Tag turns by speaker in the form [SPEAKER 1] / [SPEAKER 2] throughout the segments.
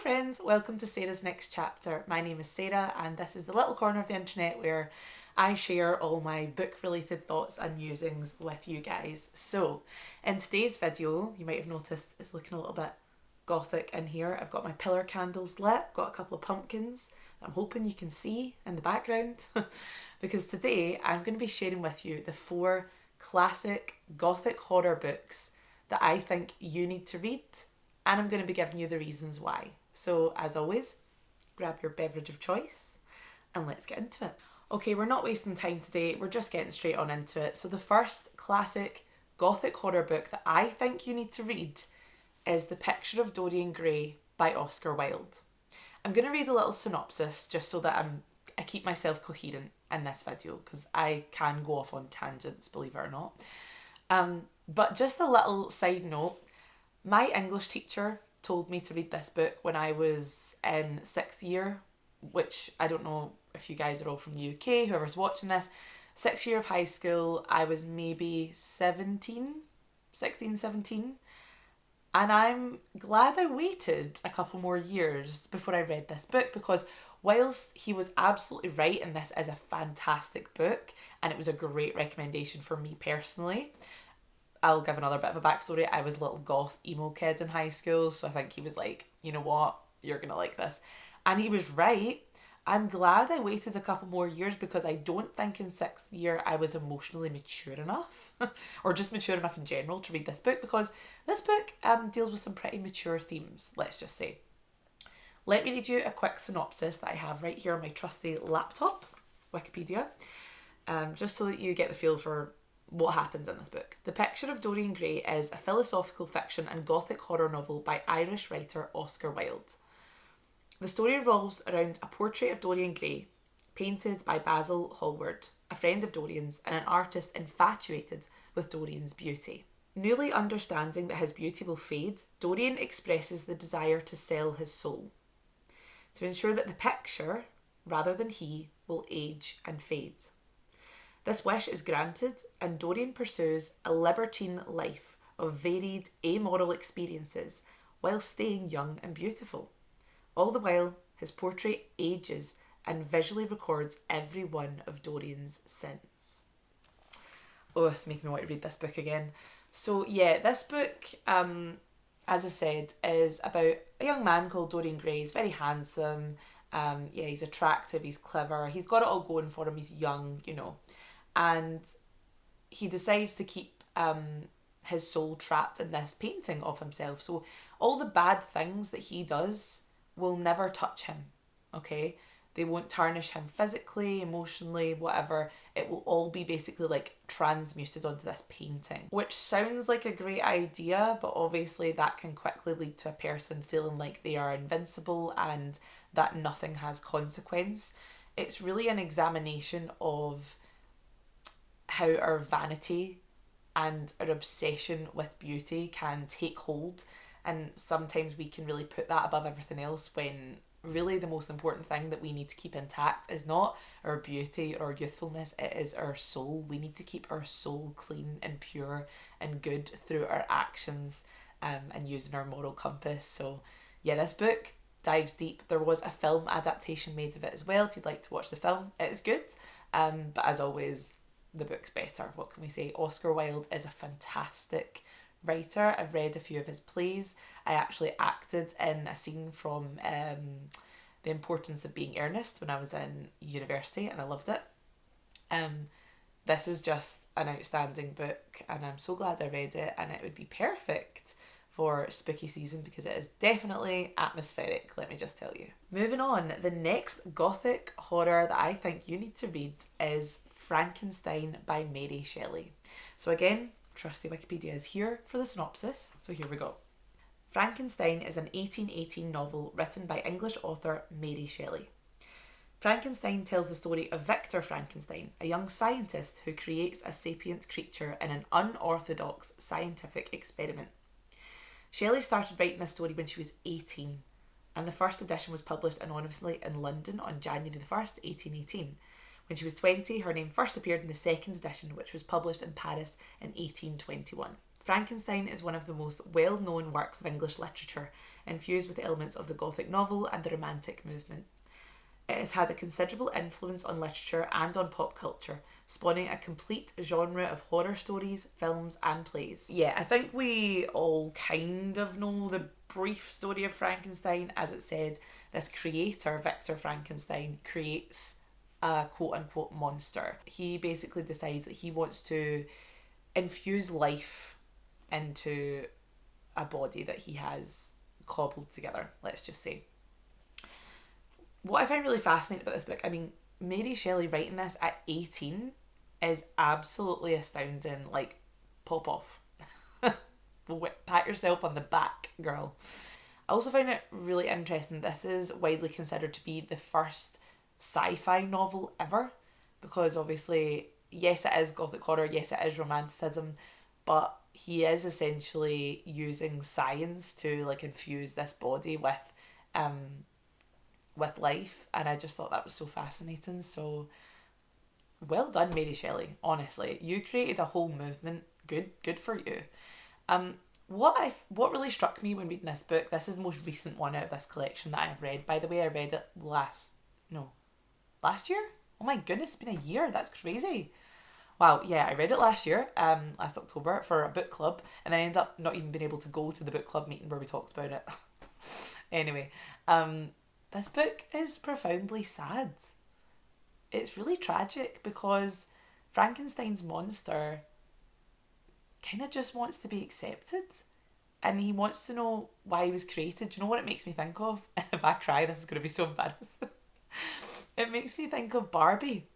[SPEAKER 1] friends, welcome to Sarah's Next Chapter. My name is Sarah and this is the little corner of the internet where I share all my book related thoughts and musings with you guys. So in today's video, you might have noticed it's looking a little bit gothic in here. I've got my pillar candles lit, got a couple of pumpkins that I'm hoping you can see in the background because today I'm going to be sharing with you the 4 classic gothic horror books that I think you need to read, and I'm going to be giving you the reasons why. So as always, grab your beverage of choice and let's get into it. Okay, we're not wasting time today, we're just getting straight on into it. So the first classic gothic horror book that I think you need to read is The Picture of Dorian Gray by Oscar Wilde. I'm going to read a little synopsis just so that I keep myself coherent in this video, because I can go off on tangents, believe it or not. But just a little side note, my English teacher told me to read this book when I was in 6th year, which I don't know if you guys are all from the UK, whoever's watching this. 6th year of high school, I was maybe 16, 17. And I'm glad I waited a couple more years before I read this book, because whilst he was absolutely right and this is a fantastic book and it was a great recommendation for me personally, I'll give another bit of a backstory. I was a little goth emo kid in high school, so I think he was like, you know what, you're going to like this. And he was right. I'm glad I waited a couple more years because I don't think in 6th year I was emotionally mature enough or just mature enough in general to read this book, because this book deals with some pretty mature themes, let's just say. Let me read you a quick synopsis that I have right here on my trusty laptop, Wikipedia, just so that you get the feel for what happens in this book. The Picture of Dorian Gray is a philosophical fiction and gothic horror novel by Irish writer Oscar Wilde. The story revolves around a portrait of Dorian Gray, painted by Basil Hallward, a friend of Dorian's and an artist infatuated with Dorian's beauty. Newly understanding that his beauty will fade, Dorian expresses the desire to sell his soul, to ensure that the picture, rather than he, will age and fade. This wish is granted, and Dorian pursues a libertine life of varied, amoral experiences while staying young and beautiful. All the while, his portrait ages and visually records every one of Dorian's sins. Oh, it's making me want to read this book again. So yeah, this book, as I said, is about a young man called Dorian Gray. He's very handsome. He's attractive, he's clever, he's got it all going for him, he's young, you know. And he decides to keep his soul trapped in this painting of himself. So all the bad things that he does will never touch him, okay? They won't tarnish him physically, emotionally, whatever. It will all be basically like transmuted onto this painting, which sounds like a great idea, but obviously that can quickly lead to a person feeling like they are invincible and that nothing has consequence. It's really an examination of how our vanity and our obsession with beauty can take hold, and sometimes we can really put that above everything else, when really the most important thing that we need to keep intact is not our beauty or youthfulness, it is our soul. We need to keep our soul clean and pure and good through our actions, and using our moral compass. So yeah, this book dives deep. There was a film adaptation made of it as well, if you'd like to watch the film. It is good, but as always, the book's better. What can we say? Oscar Wilde is a fantastic writer. I've read a few of his plays. I actually acted in a scene from The Importance of Being Earnest when I was in university, and I loved it. This is just an outstanding book, and I'm so glad I read it, and it would be perfect for spooky season because it is definitely atmospheric, let me just tell you. Moving on, the next gothic horror that I think you need to read is Frankenstein by Mary Shelley. So again, trusty Wikipedia is here for the synopsis, so here we go. Frankenstein is an 1818 novel written by English author Mary Shelley. Frankenstein tells the story of Victor Frankenstein, a young scientist who creates a sapient creature in an unorthodox scientific experiment. Shelley started writing this story when she was 18, and the first edition was published anonymously in London on January the 1st, 1818. When she was 20, her name first appeared in the second edition, which was published in Paris in 1821. Frankenstein is one of the most well-known works of English literature, infused with elements of the Gothic novel and the Romantic movement. It has had a considerable influence on literature and on pop culture, spawning a complete genre of horror stories, films and plays. Yeah, I think we all kind of know the brief story of Frankenstein. As it said, this creator, Victor Frankenstein, creates a quote-unquote monster. He basically decides that he wants to infuse life into a body that he has cobbled together, let's just say. What I find really fascinating about this book, I mean, Mary Shelley writing this at 18 is absolutely astounding. Like, pop off. Pat yourself on the back, girl. I also find it really interesting. This is widely considered to be the first sci-fi novel ever, because obviously, yes, it is Gothic horror, yes, it is romanticism, but he is essentially using science to like infuse this body with life, and I just thought that was so fascinating. So well done, Mary Shelley. Honestly, you created a whole movement. Good for you. What really struck me when reading this book, this is the most recent one out of this collection that I've read. By the way, I read it last year. Oh my goodness, it's been a year. That's crazy. Wow, yeah, I read it last year, last October for a book club, and then I ended up not even being able to go to the book club meeting where we talked about it. Anyway, this book is profoundly sad. It's really tragic because Frankenstein's monster kind of just wants to be accepted, and he wants to know why he was created. Do you know what it makes me think of? If I cry, this is going to be so embarrassing. It makes me think of Barbie.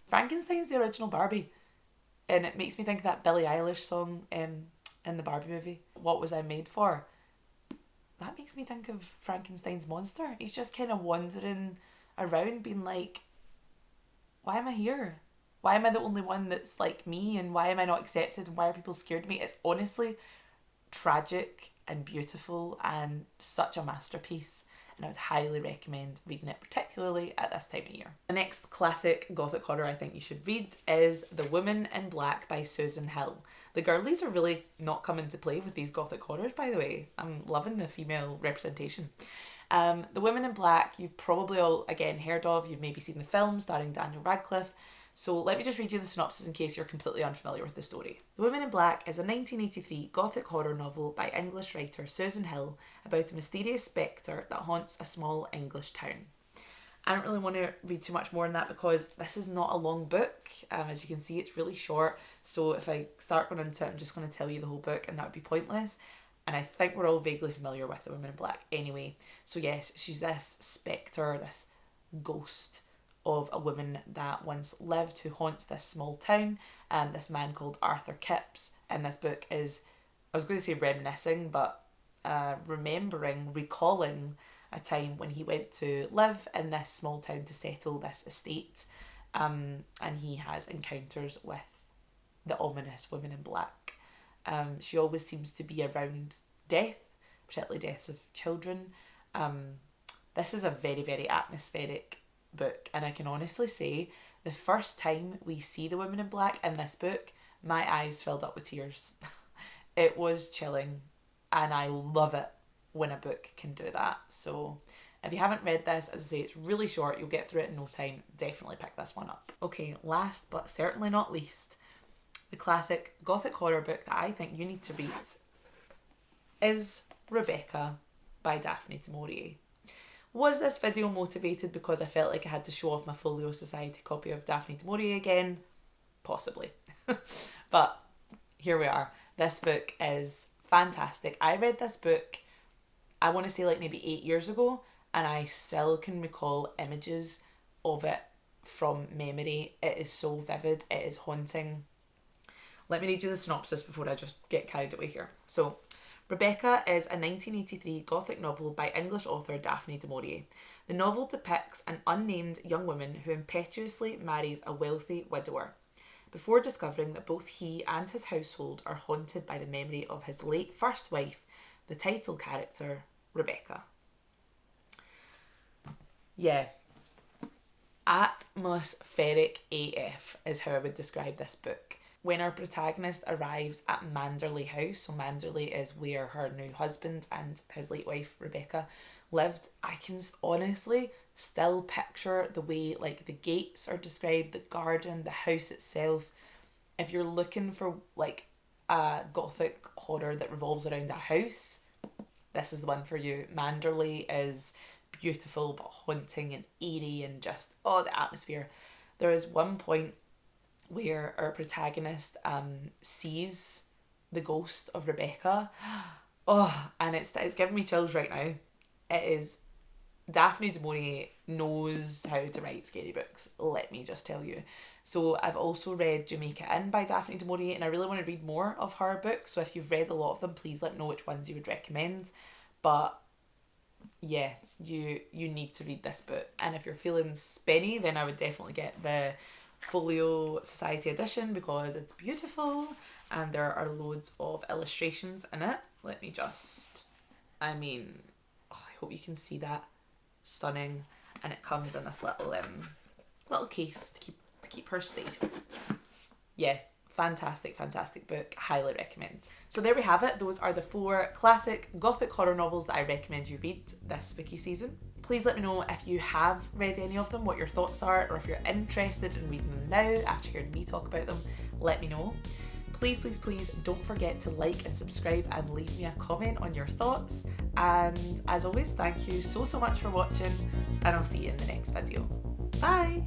[SPEAKER 1] Frankenstein's the original Barbie, and it makes me think of that Billie Eilish song in the Barbie movie, What Was I Made For? That makes me think of Frankenstein's monster. He's just kind of wandering around being like, why am I here? Why am I the only one that's like me, and why am I not accepted, and why are people scared of me? It's honestly tragic and beautiful and such a masterpiece, and I would highly recommend reading it, particularly at this time of year. The next classic Gothic horror I think you should read is The Woman in Black by Susan Hill. The girlies are really not coming to play with these Gothic horrors, by the way. I'm loving the female representation. The Woman in Black, you've probably all, again, heard of. You've maybe seen the film starring Daniel Radcliffe. So let me just read you the synopsis in case you're completely unfamiliar with the story. The Woman in Black is a 1983 Gothic horror novel by English writer Susan Hill about a mysterious spectre that haunts a small English town. I don't really want to read too much more on that because this is not a long book. As you can see, it's really short. So if I start going into it, I'm just going to tell you the whole book, and that would be pointless. And I think we're all vaguely familiar with The Woman in Black anyway. So yes, she's this spectre, this ghost of a woman that once lived who haunts this small town, and this man called Arthur Kipps in this book is, I was going to say reminiscing, but recalling a time when he went to live in this small town to settle this estate, and he has encounters with the ominous Woman in Black. She always seems to be around death, particularly deaths of children. This is a very, very atmospheric book, and I can honestly say the first time we see the Woman in Black in this book, my eyes filled up with tears. It was chilling, and I love it when a book can do that. So if you haven't read this, as I say, it's really short, you'll get through it in no time. Definitely pick this one up. Okay, last but certainly not least, the classic Gothic horror book that I think you need to read is Rebecca by Daphne du Maurier. Was this video motivated because I felt like I had to show off my Folio Society copy of Daphne du Maurier again? Possibly. But here we are. This book is fantastic. I read this book, I want to say like maybe 8 years ago, and I still can recall images of it from memory. It is so vivid. It is haunting. Let me read you the synopsis before I just get carried away here. So, Rebecca is a 1983 Gothic novel by English author Daphne du Maurier. The novel depicts an unnamed young woman who impetuously marries a wealthy widower, before discovering that both he and his household are haunted by the memory of his late first wife, the title character, Rebecca. Yeah. Atmospheric AF is how I would describe this book. when our protagonist arrives at Manderley House, so Manderley is where her new husband and his late wife Rebecca lived, I can honestly still picture the way like the gates are described, the garden, the house itself. If you're looking for like a gothic horror that revolves around a house, this is the one for you. Manderley is beautiful but haunting and eerie, and just, oh, the atmosphere. There is one point where our protagonist sees the ghost of Rebecca. Oh, and it's giving me chills right now. It is, Daphne du Maurier knows how to write scary books, let me just tell you. So I've also read Jamaica Inn by Daphne du Maurier, and I really want to read more of her books, so if you've read a lot of them, please let me know which ones you would recommend. But yeah, you need to read this book, and if you're feeling spenny, then I would definitely get the Folio Society edition because it's beautiful and there are loads of illustrations in it. Let me just, I mean, oh, I hope you can see that. Stunning. And it comes in this little case to keep her safe. Yeah, fantastic book, highly recommend. So there we have it. Those are the 4 classic gothic horror novels that I recommend you read this spooky season. Please let me know if you have read any of them, what your thoughts are, or if you're interested in reading them now after hearing me talk about them, let me know. Please don't forget to like and subscribe and leave me a comment on your thoughts. And as always, thank you so much for watching, and I'll see you in the next video. Bye!